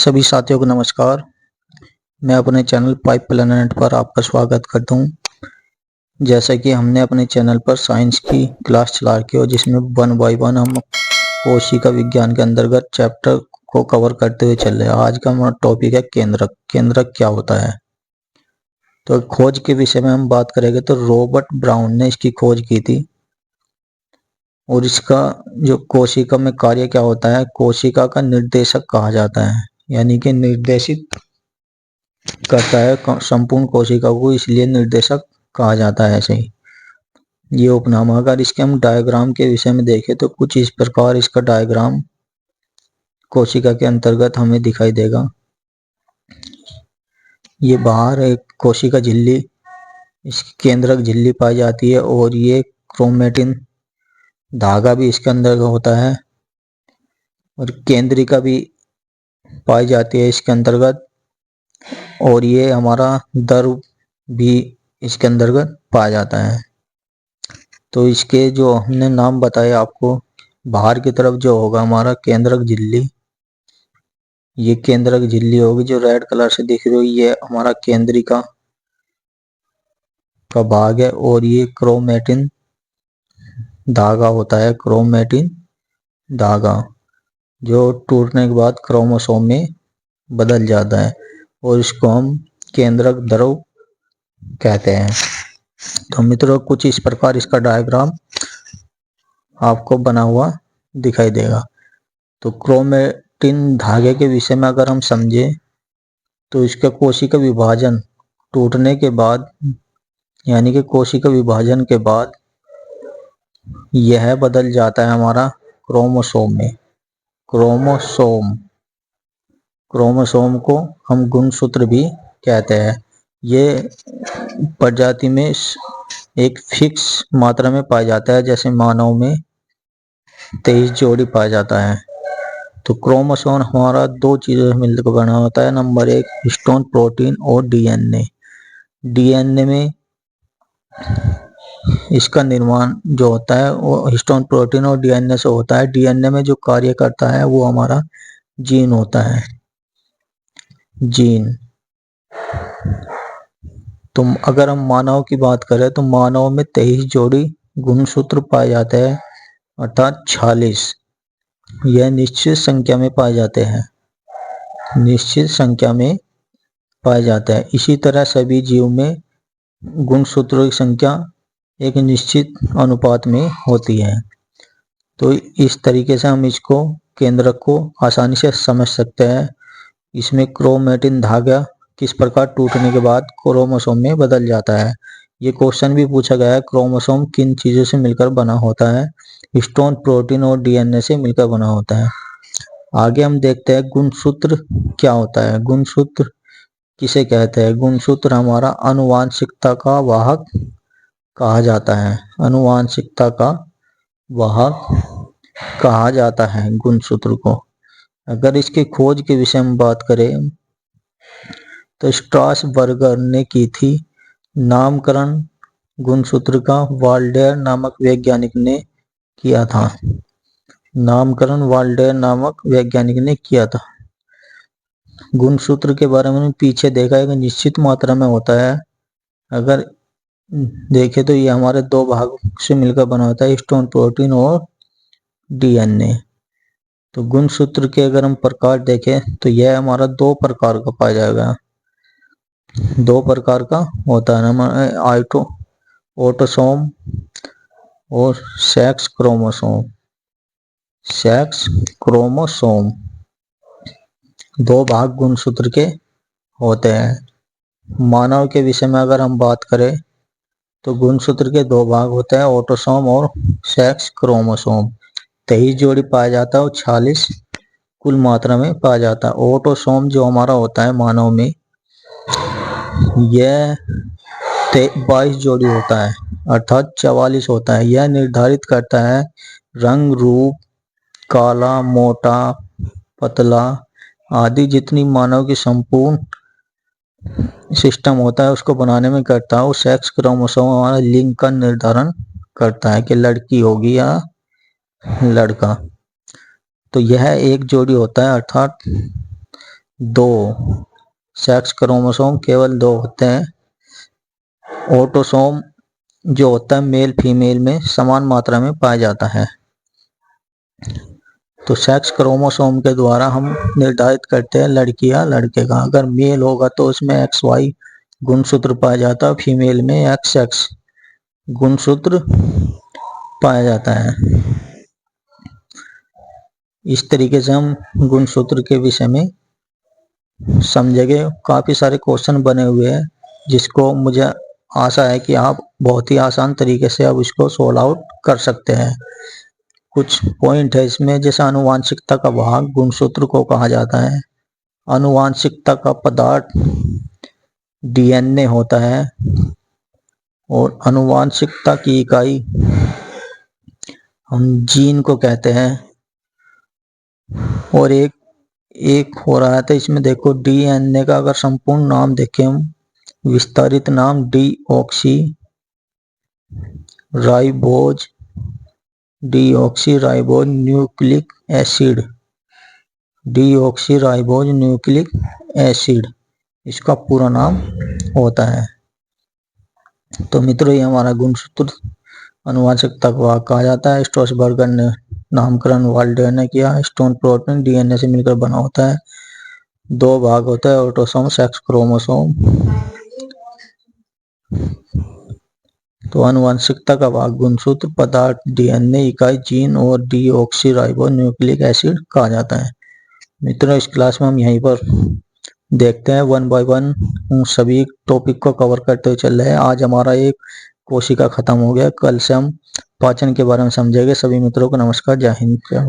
सभी साथियों को नमस्कार। मैं अपने चैनल पाइप प्लैनेट पर आपका स्वागत करता हूँ। जैसा कि हमने अपने चैनल पर साइंस की क्लास चला रखी है, जिसमें 1 बाय 1 हम कोशिका विज्ञान के अंतर्गत चैप्टर को कवर करते हुए चल रहे हैं। आज का हमारा टॉपिक है केंद्रक। केंद्रक क्या होता है? तो खोज के विषय में हम बात करेंगे तो रॉबर्ट ब्राउन ने इसकी खोज की थी। और इसका जो कोशिका में कार्य क्या होता है, कोशिका का निर्देशक कहा जाता है, यानी कि निर्देशित करता है संपूर्ण कोशिका को, इसलिए निर्देशक कहा जाता है। ऐसे ही ये उपनाम। अगर इसके हम डायग्राम के विषय में देखें तो कुछ इस प्रकार इसका डायग्राम कोशिका के अंतर्गत हमें दिखाई देगा। ये बाहर एक कोशिका झिल्ली, इसकी केंद्रक झिल्ली पाई जाती है, और ये क्रोमेटिन धागा भी इसके अंदर होता है, और केंद्रिका भी पाई जाती है इसके अंतर्गत, और ये हमारा द्रव भी इसके अंतर्गत पाया जाता है। तो इसके जो हमने नाम बताए आपको, बाहर की तरफ जो होगा हमारा केंद्रक झिल्ली, ये केंद्रक झिल्ली होगी जो रेड कलर से दिख रही है, ये हमारा केंद्रिका का भाग है, और ये क्रोमेटिन धागा होता है। क्रोमेटिन धागा जो टूटने के बाद क्रोमोसोम में बदल जाता है, और इसको हम केंद्रक द्रव कहते हैं। तो मित्रों, कुछ इस प्रकार इसका डायग्राम आपको बना हुआ दिखाई देगा। तो क्रोमेटिन धागे के विषय में अगर हम समझे तो इसका कोशिका विभाजन टूटने के बाद, यानी कि कोशिका विभाजन के बाद यह बदल जाता है हमारा क्रोमोसोम में। क्रोमोसोम को हम गुणसूत्र भी कहते हैं। ये प्रजाति में एक फिक्स मात्रा में पाया जाता है, जैसे मानव में 23 जोड़ी पाया जाता है। तो क्रोमोसोम हमारा दो चीजों से मिलकर बना होता है। नंबर 1 हिस्टोन प्रोटीन और डीएनए। डीएनए में इसका निर्माण जो होता है वो हिस्टोन प्रोटीन और डीएनए से होता है। डीएनए में जो कार्य करता है वो हमारा जीन होता है। जीन। तो अगर हम मानव की बात करें तो मानव में 23 जोड़ी गुणसूत्र पाए जाते हैं, अर्थात 46। यह निश्चित संख्या में पाए जाते हैं, निश्चित संख्या में पाए जाता है। इसी तरह सभी जीव में गुणसूत्रों की संख्या एक निश्चित अनुपात में होती है। तो इस तरीके से हम इसको केंद्रक को आसानी से समझ सकते हैं। इसमें क्रोमेटिन धागा किस प्रकार टूटने के बाद क्रोमोसोम में बदल जाता है। ये क्वेश्चन भी पूछा गया है, क्रोमोसोम किन चीजों से मिलकर बना होता है? हिस्टोन प्रोटीन और डीएनए से मिलकर बना होता है। आगे हम देखते हैं गुणसूत्र क्या होता है। गुणसूत्र किसे कहते हैं? गुणसूत्र हमारा आनुवांशिकता का वाहक कहा जाता है। आनुवांशिकता का वाहक कहा जाता है गुणसूत्र को। अगर इसकी खोज के विषय में बात करें तो स्ट्रासबर्गर ने की थी। नामकरण गुणसूत्र का वाल्डेयर नामक वैज्ञानिक ने किया था। नामकरण वाल्डेयर नामक वैज्ञानिक ने किया था। गुणसूत्र के बारे में पीछे देखा है कि निश्चित मात्रा में होता है। अगर देखें तो ये हमारे दो भाग से मिलकर बना होता है, हिस्टोन प्रोटीन और डीएनए। तो गुणसूत्र के अगर हम प्रकार देखें तो यह हमारा दो प्रकार का पाया जाएगा। दो प्रकार का होता है ना, ऑटोसोम और सेक्स क्रोमोसोम। सेक्स क्रोमोसोम दो भाग गुणसूत्र के होते हैं। मानव के विषय में अगर हम बात करें तो गुणसूत्र के दो भाग होते हैं, ऑटोसोम और सेक्स क्रोमोसोम। 23 जोड़ी पाया जाता है और 46 कुल मात्रा में पाया जाता है। ऑटोसोम जो हमारा होता है मानव में, यह 22 जोड़ी होता है, अर्थात 44 होता है। यह निर्धारित करता है रंग, रूप, काला, मोटा, पतला आदि जितनी मानव की संपूर्ण सिस्टम होता है उसको बनाने में करता है। और सेक्स क्रोमोसोम हमारा लिंग का निर्धारण करता है कि लड़की होगी या लड़का। तो यह एक जोड़ी होता है, अर्थात 2। सेक्स क्रोमोसोम केवल 2 होते हैं। ऑटोसोम जो होता है मेल फीमेल में समान मात्रा में पाया जाता है। तो सेक्स क्रोमोसोम के द्वारा हम निर्धारित करते हैं लड़की या लड़के का। अगर मेल होगा तो उसमें XY गुणसूत्र पाया जाता है, फीमेल में XX गुणसूत्र पाया जाता है। इस तरीके से हम गुणसूत्र के विषय में समझेंगे। काफी सारे क्वेश्चन बने हुए हैं जिसको मुझे आशा है कि आप बहुत ही आसान तरीके से अब इसको सोल्व आउट कर सकते हैं। कुछ पॉइंट है इसमें, जैसे आनुवांशिकता का भाग गुणसूत्र को कहा जाता है। आनुवांशिकता का पदार्थ DNA होता है और आनुवांशिकता की इकाई हम जीन को कहते हैं। और एक हो रहा था इसमें, देखो DNA का अगर संपूर्ण नाम देखें हम, विस्तारित नाम deoxy ribose nucleic acid, deoxyribose nucleic acid इसका पूरा नाम होता है। तो मित्रों, ये हमारा गुणसूत्र आनुवांशिकता को भाग कहा जाता है। स्ट्रॉसबर्गर ने नामकरण वाल्डेयर ने किया। स्टोन प्रोटीन DNA से मिलकर बना होता है। 2 भाग होता है, ऑटोसोम सेक्स क्रोमोसोम। तो आनुवांशिकता का भाग गुणसूत्र, पदार्थ DNA, इकाई जीन और डीऑक्सीराइबो न्यूक्लिक एसिड कहा जाता है। मित्रों, इस क्लास में हम यहीं पर देखते हैं 1 बाय 1 सभी टॉपिक को कवर करते हुए चल रहे हैं। आज हमारा एक कोशिका खत्म हो गया, कल से हम पाचन के बारे में समझेंगे। सभी मित्रों को नमस्कार, जय हिंद, जय भारत।